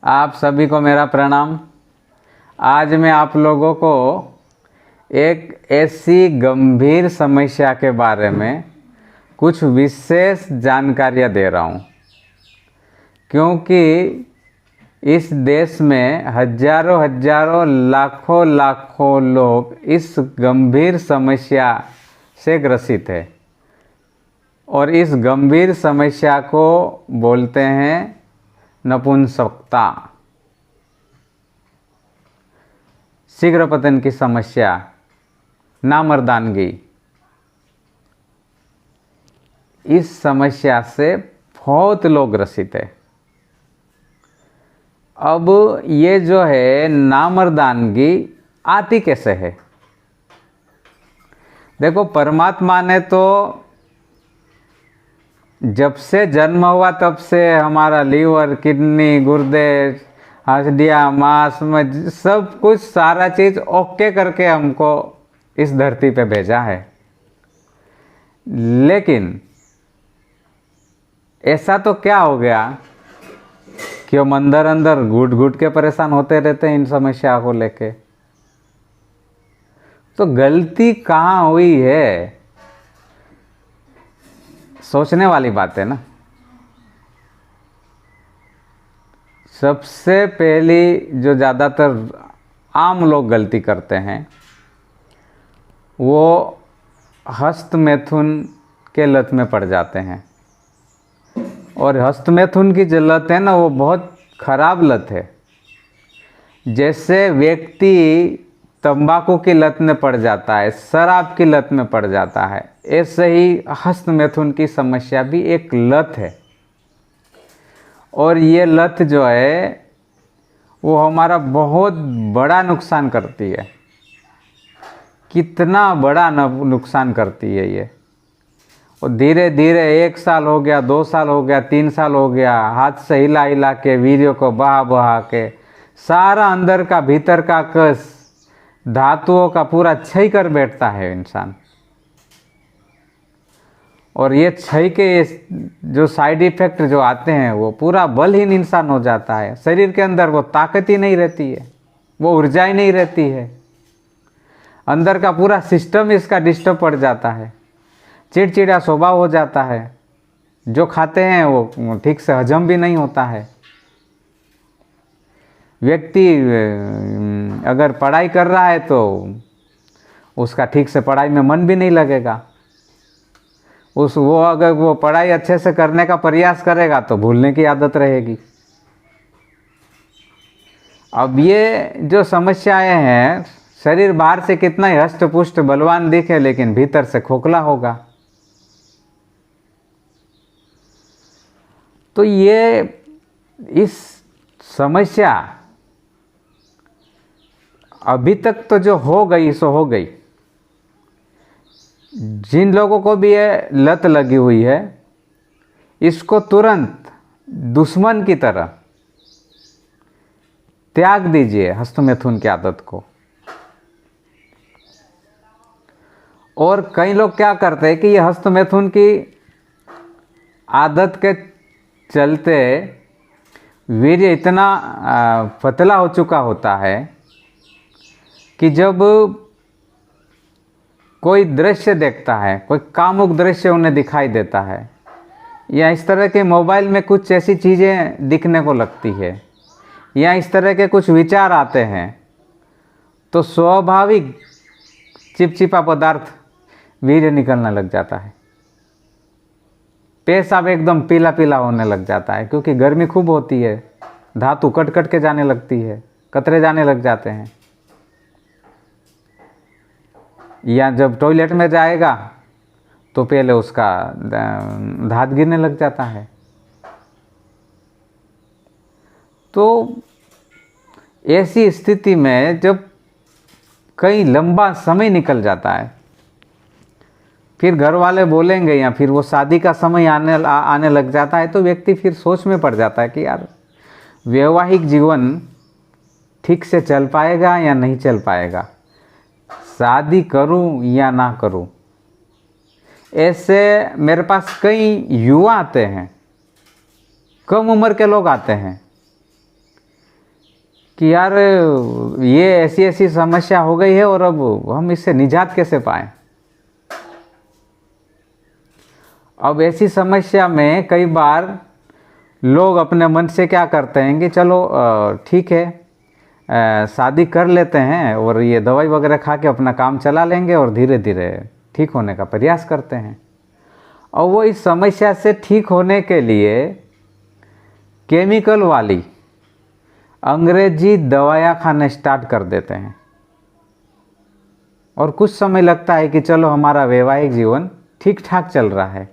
आप सभी को मेरा प्रणाम। आज मैं आप लोगों को एक ऐसी गंभीर समस्या के बारे में कुछ विशेष जानकारियाँ दे रहा हूँ, क्योंकि इस देश में हजारों हजारों लाखों लाखों लोग इस गंभीर समस्या से ग्रसित है और इस गंभीर समस्या को बोलते हैं नपुंसकता, शीघ्र पतन की समस्या, नामर्दानगी। इस समस्या से बहुत लोग ग्रसित है। अब ये जो है नामर्दानगी आती कैसे है? देखो, परमात्मा ने तो जब से जन्म हुआ तब से हमारा लीवर, किडनी, गुर्दे, हड्डियाँ, मांस में सब कुछ सारा चीज ओके करके हमको इस धरती पे भेजा है। लेकिन ऐसा तो क्या हो गया कि हम अंदर अंदर घुट घुट के परेशान होते रहते हैं इन समस्या को लेके। तो गलती कहाँ हुई है, सोचने वाली बात है ना। सबसे पहली जो ज़्यादातर आम लोग गलती करते हैं वो हस्तमैथुन के लत में पड़ जाते हैं। और हस्तमैथुन की जो लत है ना, वो बहुत खराब लत है। जैसे व्यक्ति तंबाकू की लत में पड़ जाता है, शराब की लत में पड़ जाता है, ऐसे ही हस्तमैथुन की समस्या भी एक लत है। और ये लत जो है वो हमारा बहुत बड़ा नुकसान करती है। कितना बड़ा नुकसान करती है ये। और धीरे धीरे 1 साल हो गया, 2 साल हो गया, 3 साल हो गया, हाथ से हिला हिला के, वीर्य को बहा बहा के सारा अंदर का भीतर का कस, धातुओं का पूरा क्षय कर बैठता है इंसान। और ये क्षय के जो साइड इफेक्ट जो आते हैं वो पूरा बलहीन इंसान हो जाता है। शरीर के अंदर वो ताकत ही नहीं रहती है, वो ऊर्जा ही नहीं रहती है। अंदर का पूरा सिस्टम इसका डिस्टर्ब पड़ जाता है, चिड़चिड़ा स्वभाव हो जाता है। जो खाते हैं वो ठीक से हजम भी नहीं होता है। व्यक्ति अगर पढ़ाई कर रहा है तो उसका ठीक से पढ़ाई में मन भी नहीं लगेगा। अगर वो पढ़ाई अच्छे से करने का प्रयास करेगा तो भूलने की आदत रहेगी। अब ये जो समस्याएं हैं, शरीर बाहर से कितना ही हष्ट पुष्ट बलवान दिखे, लेकिन भीतर से खोखला होगा। तो ये इस समस्या अभी तक तो जो हो गई सो हो गई। जिन लोगों को भी ये लत लगी हुई है, इसको तुरंत दुश्मन की तरह त्याग दीजिए हस्तमैथुन की आदत को। और कई लोग क्या करते हैं कि ये हस्तमैथुन की आदत के चलते वीर्य इतना पतला हो चुका होता है कि जब कोई दृश्य देखता है, कोई कामुक दृश्य उन्हें दिखाई देता है, या इस तरह के मोबाइल में कुछ ऐसी चीज़ें दिखने को लगती है, या इस तरह के कुछ विचार आते हैं, तो स्वाभाविक चिपचिपा पदार्थ वीर्य निकलने लग जाता है। पेशाब एकदम पीला पीला होने लग जाता है, क्योंकि गर्मी खूब होती है, धातु कट कट के जाने लगती है, कतरे जाने लग जाते हैं। या जब टॉयलेट में जाएगा तो पहले उसका धात गिरने लग जाता है। तो ऐसी स्थिति में जब कई लंबा समय निकल जाता है, फिर घर वाले बोलेंगे या फिर वो शादी का समय आने लग जाता है, तो व्यक्ति फिर सोच में पड़ जाता है कि यार वैवाहिक जीवन ठीक से चल पाएगा या नहीं चल पाएगा, शादी करूं या ना करूं। ऐसे मेरे पास कई युवा आते हैं, कम उम्र के लोग आते हैं कि यार ये ऐसी ऐसी समस्या हो गई है और अब हम इससे निजात कैसे पाएं। अब ऐसी समस्या में कई बार लोग अपने मन से क्या करते हैं कि चलो ठीक है, शादी कर लेते हैं और ये दवाई वगैरह खा के अपना काम चला लेंगे और धीरे धीरे ठीक होने का प्रयास करते हैं। और वो इस समस्या से ठीक होने के लिए केमिकल वाली अंग्रेजी दवाइयाँ खाना स्टार्ट कर देते हैं और कुछ समय लगता है कि चलो हमारा वैवाहिक जीवन ठीक ठाक चल रहा है,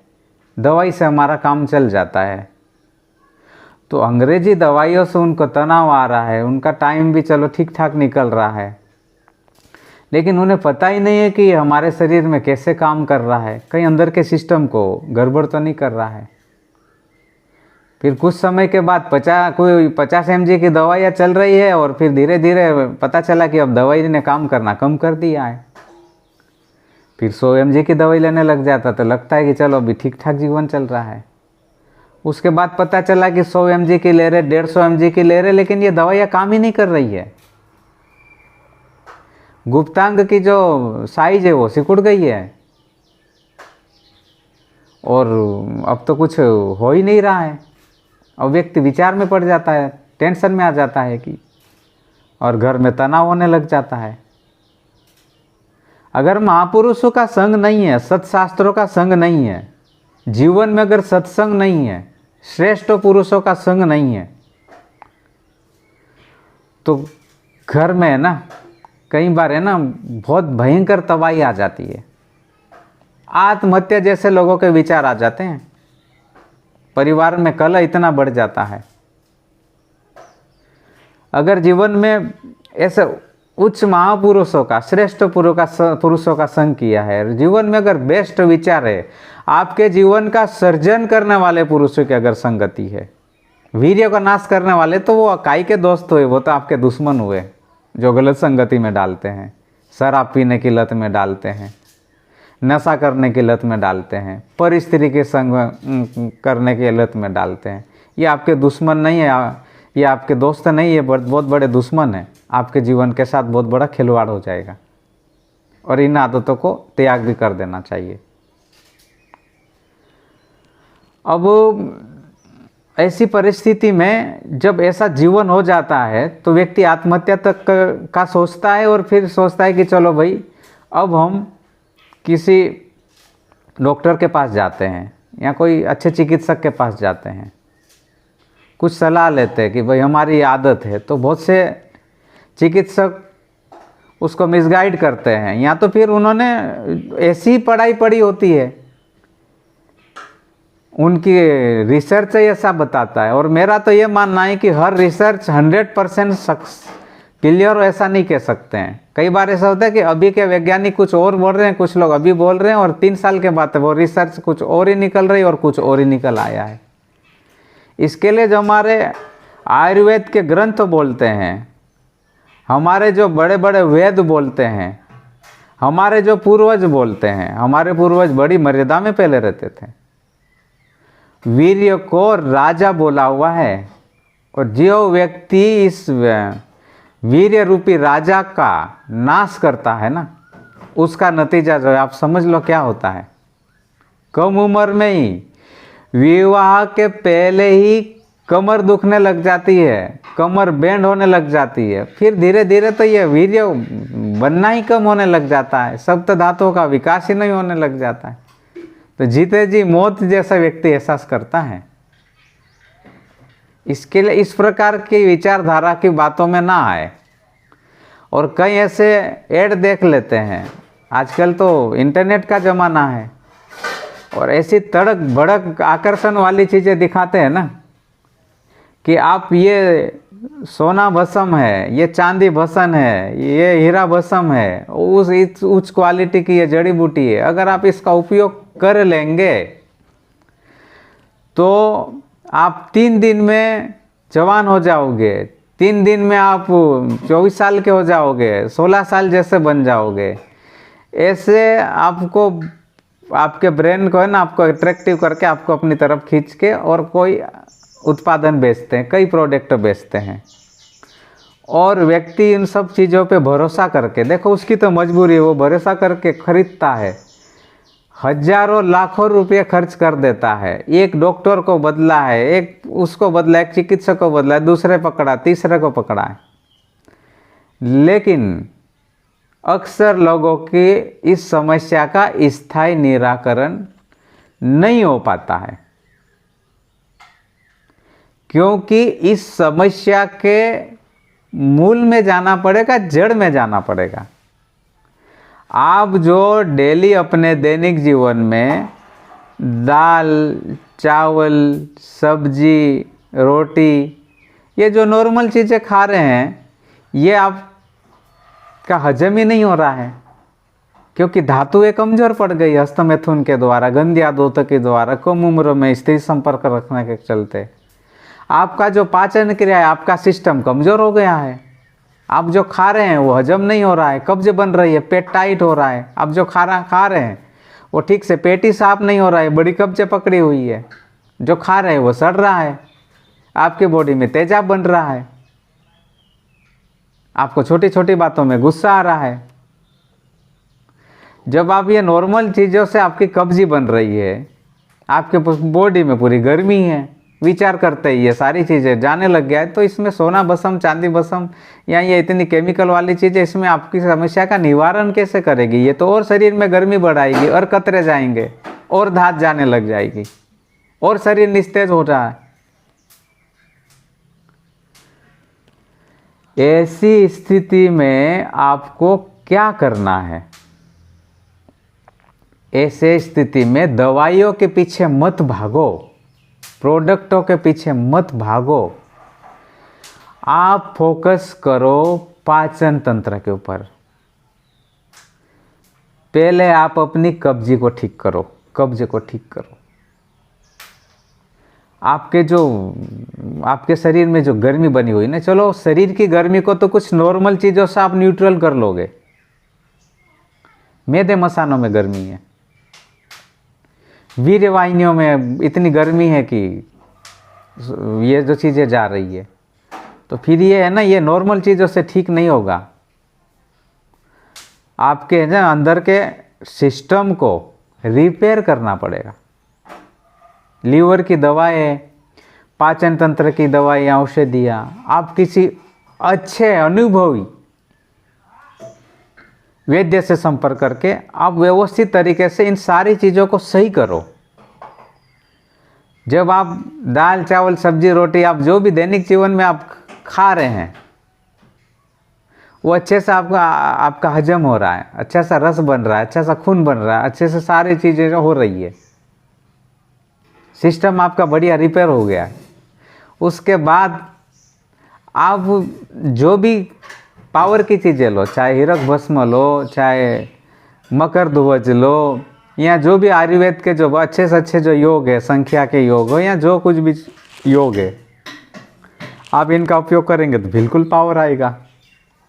दवाई से हमारा काम चल जाता है। तो अंग्रेजी दवाइयों से उनको तनाव आ रहा है, उनका टाइम भी चलो ठीक ठाक निकल रहा है, लेकिन उन्हें पता ही नहीं है कि हमारे शरीर में कैसे काम कर रहा है, कहीं अंदर के सिस्टम को गड़बड़ तो नहीं कर रहा है। फिर कुछ समय के बाद 50 mg की दवाइयाँ चल रही है और फिर धीरे धीरे पता चला कि अब दवाई ने काम करना कम कर दिया है। फिर 100 mg की दवाई लेने लग जाता तो लगता है कि चलो अभी ठीक ठाक जीवन चल रहा है। उसके बाद पता चला कि 100 mg की ले रहे, 150 mg की ले रहे, लेकिन ये दवाइयाँ काम ही नहीं कर रही है। गुप्तांग की जो साइज है वो सिकुड़ गई है और अब तो कुछ हो ही नहीं रहा है। अब व्यक्ति विचार में पड़ जाता है, टेंशन में आ जाता है कि, और घर में तनाव होने लग जाता है। अगर महापुरुषों का संग नहीं है, सत्शास्त्रों का संग नहीं है, जीवन में अगर सत्संग नहीं है, श्रेष्ठ पुरुषों का संग नहीं है, तो घर में है ना कई बार है ना बहुत भयंकर तबाही आ जाती है। आत्महत्या जैसे लोगों के विचार आ जाते हैं, परिवार में कलह इतना बढ़ जाता है। अगर जीवन में ऐसे उच्च महापुरुषों का, श्रेष्ठ पुरुषों का संग किया है, जीवन में अगर बेस्ट विचार है, आपके जीवन का सर्जन करने वाले पुरुषों की अगर संगति है, वीर्य का नाश करने वाले, तो वो काई के दोस्त हुए, वो तो आपके दुश्मन हुए जो गलत संगति में डालते हैं, शराब पीने की लत में डालते हैं, नशा करने की लत में डालते हैं, पर स्त्री के संग करने की लत में डालते हैं। ये आपके दुश्मन नहीं है, ये आपके दोस्त नहीं है, बहुत बड़े दुश्मन है। आपके जीवन के साथ बहुत बड़ा खिलवाड़ हो जाएगा और इन आदतों को त्याग भी कर देना चाहिए। अब ऐसी परिस्थिति में जब ऐसा जीवन हो जाता है तो व्यक्ति आत्महत्या तक का सोचता है और फिर सोचता है कि चलो भाई अब हम किसी डॉक्टर के पास जाते हैं या कोई अच्छे चिकित्सक के पास जाते हैं, कुछ सलाह लेते हैं कि भाई हमारी आदत है। तो बहुत से चिकित्सक उसको मिसगाइड करते हैं, या तो फिर उन्होंने ऐसी पढ़ाई पढ़ी होती है, उनकी रिसर्च ऐसा बताता है। और मेरा तो ये मानना है कि हर रिसर्च 100% क्लियर ऐसा नहीं कह सकते हैं। कई बार ऐसा होता है कि अभी के वैज्ञानिक कुछ और बोल रहे हैं, कुछ लोग अभी बोल रहे हैं, और 3 साल के बाद वो रिसर्च कुछ और ही निकल रही और कुछ और ही निकल आया है। इसके लिए जो हमारे आयुर्वेद के ग्रंथ बोलते हैं, हमारे जो बड़े बड़े वेद बोलते हैं, हमारे जो पूर्वज बोलते हैं, हमारे पूर्वज बड़ी मर्यादा में पहले रहते थे। वीर्य को राजा बोला हुआ है, और जो व्यक्ति इस वीर्य रूपी राजा का नाश करता है ना, उसका नतीजा जो है आप समझ लो क्या होता है। कम उम्र में ही, विवाह के पहले ही कमर दुखने लग जाती है, कमर बेंड होने लग जाती है, फिर धीरे धीरे तो ये वीर्य बनना ही कम होने लग जाता है, सप्त धातुओं का विकास ही नहीं होने लग जाता है। तो जीते जी मौत जैसा व्यक्ति एहसास करता है। इसके लिए इस प्रकार की विचारधारा की बातों में ना आए। और कई ऐसे ऐड देख लेते हैं, आजकल तो इंटरनेट का ज़माना है, और ऐसी तड़क भड़क आकर्षण वाली चीज़ें दिखाते हैं ना कि आप ये सोना भस्म है, ये चांदी भस्म है, ये हीरा भस्म है, उस उच्च क्वालिटी की ये जड़ी बूटी है, अगर आप इसका उपयोग कर लेंगे तो आप 3 दिन में जवान हो जाओगे, 3 दिन में आप 24 साल के हो जाओगे, 16 साल जैसे बन जाओगे। ऐसे आपको, आपके ब्रेन को है ना, आपको अट्रैक्टिव करके आपको अपनी तरफ खींच के और कोई उत्पादन बेचते हैं, कई प्रोडक्ट बेचते हैं, और व्यक्ति इन सब चीज़ों पे भरोसा करके, देखो उसकी तो मजबूरी है, वो भरोसा करके खरीदता है, हजारों लाखों रुपए खर्च कर देता है, एक डॉक्टर को बदला है, एक उसको बदला, एक चिकित्सक को बदला, दूसरे पकड़ा, तीसरे को पकड़ा है, लेकिन अक्सर लोगों की इस समस्या का स्थायी निराकरण नहीं हो पाता है, क्योंकि इस समस्या के मूल में जाना पड़ेगा, जड़ में जाना पड़ेगा। आप जो डेली अपने दैनिक जीवन में दाल, चावल, सब्जी, रोटी, ये जो नॉर्मल चीज़ें खा रहे हैं, ये आपका हजम ही नहीं हो रहा है, क्योंकि धातुएं कमज़ोर पड़ गई हस्तमैथुन के द्वारा, गंदी आदतों के द्वारा, कम उम्र में स्त्री संपर्क रखने के चलते आपका जो पाचन क्रिया है, आपका सिस्टम कमज़ोर हो गया है। आप जो खा रहे हैं वो हजम नहीं हो रहा है, कब्ज बन रही है, पेट टाइट हो रहा है। आप जो खा रहे हैं वो ठीक से पेट ही साफ नहीं हो रहा है, बड़ी कब्जें पकड़ी हुई है। जो खा रहे हैं वो सड़ रहा है, आपके बॉडी में तेजाब बन रहा है, आपको छोटी छोटी बातों में गुस्सा आ रहा है। जब आप ये नॉर्मल चीज़ों से आपकी कब्जी बन रही है, आपके बॉडी में पूरी गर्मी है, विचार करते ही ये सारी चीज़ें जाने लग गया है, तो इसमें सोना भस्म, चांदी भस्म या ये इतनी केमिकल वाली चीज़ें इसमें आपकी समस्या का निवारण कैसे करेगी? ये तो और शरीर में गर्मी बढ़ाएगी, और कतरे जाएंगे, और धात जाने लग जाएगी, और शरीर निस्तेज हो रहा है। ऐसी स्थिति में आपको क्या करना है? ऐसे स्थिति में दवाइयों के पीछे मत भागो, प्रोडक्टों के पीछे मत भागो, आप फोकस करो पाचन तंत्र के ऊपर। पहले आप अपनी कब्जी को ठीक करो, कब्ज को ठीक करो। आपके शरीर में जो गर्मी बनी हुई ना, चलो शरीर की गर्मी को तो कुछ नॉर्मल चीज़ों से आप न्यूट्रल कर लोगे। मैदे मसानों में गर्मी है, वीर्य वाहिनियों में इतनी गर्मी है कि ये जो चीज़ें जा रही है, तो फिर ये है ना, ये नॉर्मल चीज़ों से ठीक नहीं होगा। आपके है ना अंदर के सिस्टम को रिपेयर करना पड़ेगा। लीवर की दवाएं, पाचन तंत्र की दवाइयाँ, औषधियाँ, आप किसी अच्छे अनुभवी वैद्य से संपर्क करके आप व्यवस्थित तरीके से इन सारी चीज़ों को सही करो। जब आप दाल, चावल, सब्जी, रोटी, आप जो भी दैनिक जीवन में आप खा रहे हैं, वो अच्छे से आपका हजम हो रहा है, अच्छा सा रस बन रहा है, अच्छा सा खून बन रहा है, अच्छे से सारी चीज़ें हो रही है, सिस्टम आपका बढ़िया रिपेयर हो गया है। उसके बाद आप जो भी पावर की चीज़ें लो, चाहे हीरक भस्म लो, चाहे मकर ध्वज लो, या जो भी आयुर्वेद के जो अच्छे से अच्छे जो योग है, संख्या के योग हो, या जो कुछ भी योग है, आप इनका उपयोग करेंगे तो बिल्कुल पावर आएगा।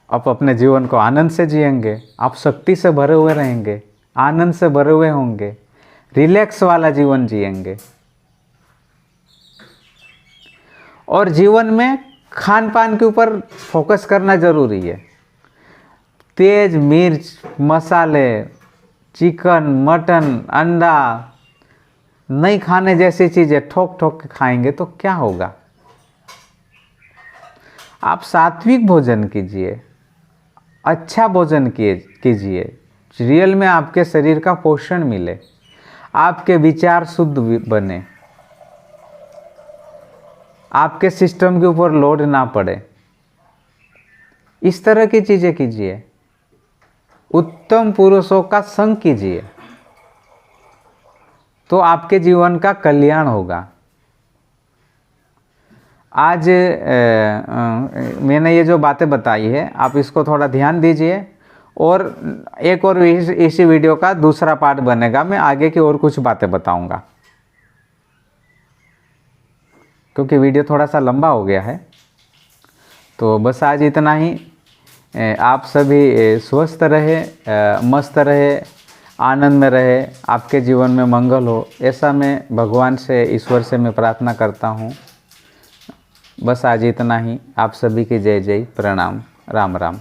आप अपने जीवन को आनंद से जिएंगे, आप शक्ति से भरे हुए रहेंगे, आनंद से भरे हुए होंगे, रिलैक्स वाला जीवन जिएंगे। और जीवन में खान पान के ऊपर फोकस करना ज़रूरी है। तेज मिर्च, मसाले, चिकन, मटन, अंडा नहीं खाने जैसी चीज़ें ठोक ठोक के खाएंगे तो क्या होगा? आप सात्विक भोजन कीजिए, अच्छा भोजन कीजिए, रियल में आपके शरीर का पोषण मिले, आपके विचार शुद्ध बने, आपके सिस्टम के ऊपर लोड ना पड़े। इस तरह की चीज़ें कीजिए, उत्तम पुरुषों का संग कीजिए, तो आपके जीवन का कल्याण होगा। आज मैंने ये जो बातें बताई है, आप इसको थोड़ा ध्यान दीजिए, और एक और इसी वीडियो का दूसरा पार्ट बनेगा, मैं आगे की और कुछ बातें बताऊंगा, क्योंकि वीडियो थोड़ा सा लंबा हो गया है। तो बस आज इतना ही। आप सभी स्वस्थ रहे, मस्त रहे, आनंद में रहे, आपके जीवन में मंगल हो, ऐसा मैं भगवान से, ईश्वर से मैं प्रार्थना करता हूँ। बस आज इतना ही। आप सभी की जय जय, प्रणाम, राम राम।